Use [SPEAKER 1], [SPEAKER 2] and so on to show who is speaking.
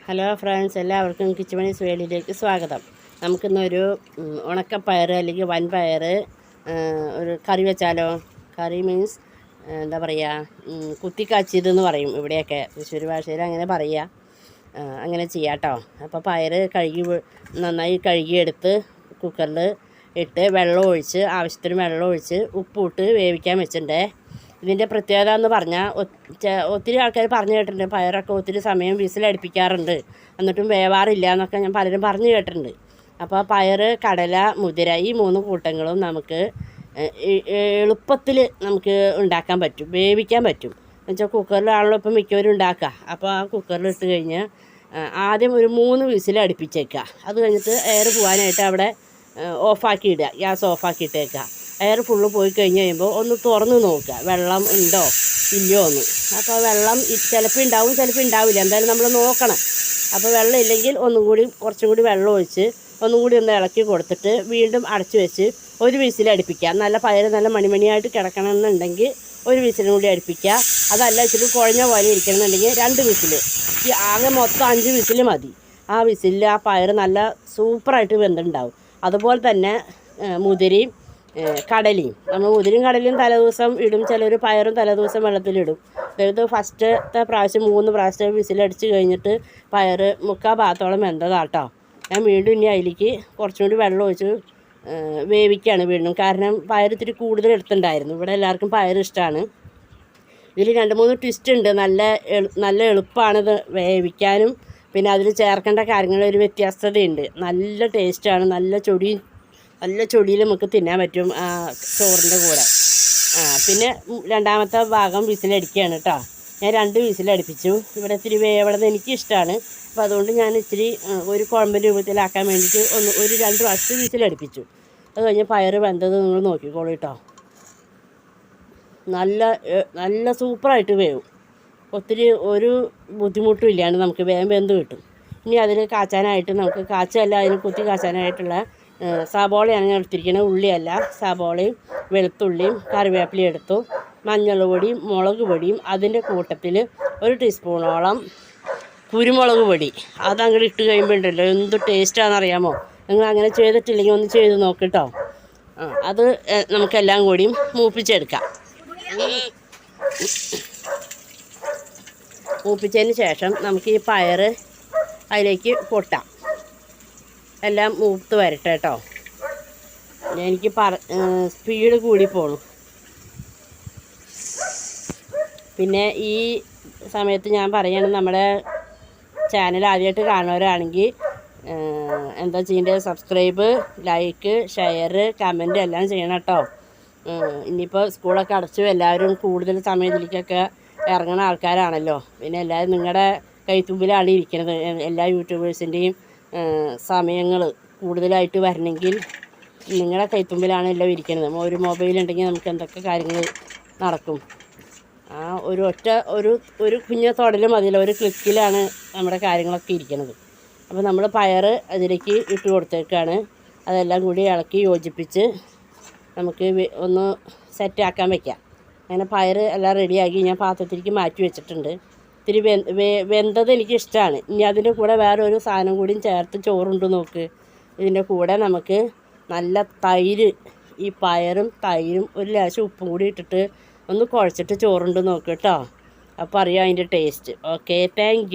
[SPEAKER 1] Hello friends, എല്ലാവർക്കും കിച്ചുമണീസ് വേളിയിലേക്ക് സ്വാഗതം. നമുക്കിന്നൊരു ഉണക്കപ്പയർ അല്ലെങ്കിൽ വൻപയർ ഒരു കറി വെച്ചാലോ? കറി മീൻസ് എന്താ പറയുക, കുത്തിക്കാച്ചിയതെന്ന് പറയും ഇവിടെയൊക്കെ, തൃശ്ശൂർ ഭാഷയിൽ അങ്ങനെ പറയുക. അങ്ങനെ ചെയ്യാം കേട്ടോ. അപ്പോൾ പയർ നന്നായി കഴുകിയെടുത്ത് കുക്കറിൽ ഇട്ട് ആവശ്യത്തിന് വെള്ളം ഒഴിച്ച് ഉപ്പിട്ട് വേവിക്കാൻ വെച്ചിട്ടുണ്ട്. ഇതിൻ്റെ പ്രത്യേകത എന്ന് പറഞ്ഞാൽ ഒത്തിരി ആൾക്കാർ പറഞ്ഞു കേട്ടിട്ടുണ്ട്, പയറൊക്കെ ഒത്തിരി സമയം വിസിലടുപ്പിക്കാറുണ്ട് എന്നിട്ടും വേവാറില്ല എന്നൊക്കെ ഞാൻ പലരും പറഞ്ഞു കേട്ടിട്ടുണ്ട്. അപ്പോൾ പയർ, കടല, മുതിര ഈ 3 കൂട്ടങ്ങളും നമുക്ക് എളുപ്പത്തിൽ നമുക്ക് ഉണ്ടാക്കാൻ പറ്റും, വേവിക്കാൻ പറ്റും. എന്നുവെച്ചാൽ കുക്കറിലാണല്ലോ ഇപ്പം മിക്കവരും ഉണ്ടാക്കുക. അപ്പോൾ ആ കുക്കറിൽ ഇട്ട് കഴിഞ്ഞ് ആദ്യം ഒരു 3 വിസിൽ അടുപ്പിച്ചേക്കുക. അത് കഴിഞ്ഞിട്ട് എയർ പോകാനായിട്ട് അവിടെ ഓഫാക്കി ഇടുക, ഗ്യാസ് ഓഫാക്കിയിട്ടേക്കുക. എയർ ഫുള്ള് പോയി കഴിഞ്ഞ് കഴിയുമ്പോൾ ഒന്ന് തുറന്ന് നോക്കുക, വെള്ളം ഉണ്ടോ ഇല്ലയോ എന്ന്. അപ്പോൾ വെള്ളം ചിലപ്പോൾ ഉണ്ടാവും, ചിലപ്പോൾ ഉണ്ടാവില്ല, എന്തായാലും നമ്മൾ നോക്കണം. അപ്പോൾ വെള്ളം ഇല്ലെങ്കിൽ കുറച്ചും കൂടി വെള്ളം ഒഴിച്ച് ഒന്നും കൂടി ഒന്ന് ഇളക്കി കൊടുത്തിട്ട് വീണ്ടും അടച്ചു വെച്ച് ഒരു വിസിൽ അടുപ്പിക്കുക. നല്ല പയർ നല്ല മണിമണിയായിട്ട് കിടക്കണമെന്നുണ്ടെങ്കിൽ ഒരു വിസിലും കൂടി അടുപ്പിക്കുക. അതല്ല ഇച്ചിരി കുഴഞ്ഞ പോലെ ഇരിക്കണമെന്നുണ്ടെങ്കിൽ 2 വിസിൽ. ഈ ആകെ മൊത്തം 5 വിസിൽ മതി. ആ വിസിലിൽ ആ പയർ നല്ല സൂപ്പറായിട്ട് വെന്തുണ്ടാവും. അതുപോലെ തന്നെ മുതിരയും കടലയും, നമ്മൾ മുതിരയും കടലയും തലേദിവസം ഇടും, ചിലർ പയറും തലേദിവസം വെള്ളത്തിലിടും. അതായത് ഫസ്റ്റത്തെ പ്രാവശ്യം 3 പ്രാവശ്യം വിസിലടിച്ച് കഴിഞ്ഞിട്ട് പയർ 3/4 ഭാഗത്തോളം വെന്തതാട്ടോ. ഞാൻ വീണ്ടും ഇനി അതിലേക്ക് കുറച്ചും കൂടി വെള്ളം ഒഴിച്ച് വേവിക്കുകയാണ് വീണ്ടും. കാരണം പയർ ഇത്തിരി കൂടുതൽ എടുത്തിട്ടുണ്ടായിരുന്നു. ഇവിടെ എല്ലാവർക്കും പയർ ഇഷ്ടമാണ്. ഇതിൽ 2-3 ട്വിസ്റ്റ് ഉണ്ട്. നല്ല എളുപ്പമാണിത് വേവിക്കാനും. പിന്നെ അതിൽ ചേർക്കേണ്ട കാര്യങ്ങളിൽ ഒരു വ്യത്യാസതയുണ്ട്. നല്ല ടേസ്റ്റാണ്. നല്ല ചൊടിയിൽ നമുക്ക് തിന്നാൻ പറ്റും ചോറിൻ്റെ കൂടെ. പിന്നെ 2ാമത്തെ ഭാഗം വിസിലടിക്കുകയാണ് കേട്ടോ. ഞാൻ 2 വിസിലടുപ്പിച്ചു. ഇവിടെ ഇത്തിരി വേവണത് എനിക്കിഷ്ടമാണ്. അപ്പോൾ അതുകൊണ്ട് ഞാൻ ഇത്തിരി ഒരു കുഴമ്പിൻ്റെ രൂപത്തിലാക്കാൻ വേണ്ടിയിട്ട് ഒരു 2 പ്രാവശ്യം വിസിലടുപ്പിച്ചു. അത് കഴിഞ്ഞ് പയർ വെന്തത് നിങ്ങൾ നോക്കിക്കോളൂ കേട്ടോ. നല്ല സൂപ്പറായിട്ട് വേവും. ഒത്തിരി ഒരു ബുദ്ധിമുട്ടും ഇല്ലാണ്ട് നമുക്ക് വേഗം വെന്ത് കിട്ടും. ഇനി അതിൽ കാച്ചാനായിട്ട് നമുക്ക് അതിന് കുത്തി കാച്ചാനായിട്ടുള്ള സബോളയാണ് ഞാൻ എടുത്തിരിക്കുന്നത്, ഉള്ളിയല്ല. സബോളയും വെളുത്തുള്ളിയും കറിവേപ്പിലയും എടുത്തു. മഞ്ഞൾ പൊടിയും മുളക് പൊടിയും അതിൻ്റെ കൂട്ടത്തിൽ 1 ടീസ്പൂണോളം കുരുമുളക് പൊടി അതങ്ങോട്ട് ഇട്ട് കഴിയുമ്പോൾ ഉണ്ടല്ലോ എന്ത് ടേസ്റ്റാണെന്നറിയാമോ? നിങ്ങൾ അങ്ങനെ ചെയ്തിട്ടില്ലെങ്കിൽ ഒന്ന് ചെയ്ത് നോക്കിട്ടോ. അത് നമുക്കെല്ലാം കൂടിയും മൂപ്പിച്ചെടുക്കാം. മൂപ്പിച്ചതിന് ശേഷം നമുക്ക് ഈ പയർ അതിലേക്ക് കൊട്ടാം. എല്ലാം മൂത്ത് വരട്ടെ കേട്ടോ. എനിക്ക് സ്പീഡ് കൂടി പോണു. പിന്നെ ഈ സമയത്ത് ഞാൻ പറയുകയാണ്, നമ്മുടെ ചാനൽ ആദ്യമായിട്ട് കാണുന്നവരാണെങ്കിൽ എന്താ ചെയ്യേണ്ടത്, സബ്സ്ക്രൈബ്, ലൈക്ക്, ഷെയർ, കമൻറ്റ് എല്ലാം ചെയ്യണം കേട്ടോ. ഇനിയിപ്പോൾ സ്കൂളൊക്കെ അടച്ചു, എല്ലാവരും കൂടുതൽ സമയം ഇതിലേക്കൊക്കെ ഇറങ്ങുന്ന ആൾക്കാരാണല്ലോ. പിന്നെ എല്ലാവരും നിങ്ങളുടെ കൈത്തുമ്പിലാണ് ഇരിക്കുന്നത്. എല്ലാ യൂട്യൂബേഴ്സിൻ്റെയും സമയങ്ങൾ കൂടുതലായിട്ട് വരണമെങ്കിൽ നിങ്ങളുടെ കൈത്തുമ്പിലാണ് എല്ലാം ഇരിക്കുന്നത്. ഒരു മൊബൈൽ ഉണ്ടെങ്കിൽ നമുക്ക് എന്തൊക്കെ കാര്യങ്ങൾ നടക്കും. ഒരു കുഞ്ഞ തൊടൽ മതിയല്ലോ, ഒരു ക്ലിക്കിലാണ് നമ്മുടെ കാര്യങ്ങളൊക്കെ ഇരിക്കുന്നത്. അപ്പോൾ നമ്മൾ പയർ അതിലേക്ക് ഇട്ട് കൊടുത്തേക്കാണ്. അതെല്ലാം കൂടി ഇളക്കി യോജിപ്പിച്ച് നമുക്ക് ഒന്ന് സെറ്റാക്കാൻ വയ്ക്കാം. അങ്ങനെ പയർ എല്ലാം റെഡിയാക്കി ഞാൻ പാത്രത്തിലേക്ക് മാറ്റി വെച്ചിട്ടുണ്ട്. ഇത്തിരി വെന്തത് എനിക്കിഷ്ടമാണ്. ഇനി അതിൻ്റെ കൂടെ വേറൊരു സാധനം കൂടിയും ചേർത്ത് ചോറുണ്ട് നോക്ക്. ഇതിൻ്റെ കൂടെ നമുക്ക് നല്ല തൈര്, ഈ പയറും തൈരും ഒരു ലേശം ഉപ്പും കൂടി ഇട്ടിട്ട് ഒന്ന് കുഴച്ചിട്ട് ചോറുണ്ട് നോക്ക് കേട്ടോ. അപ്പോൾ അറിയാം അതിൻ്റെ ടേസ്റ്റ്. Okay, thank you.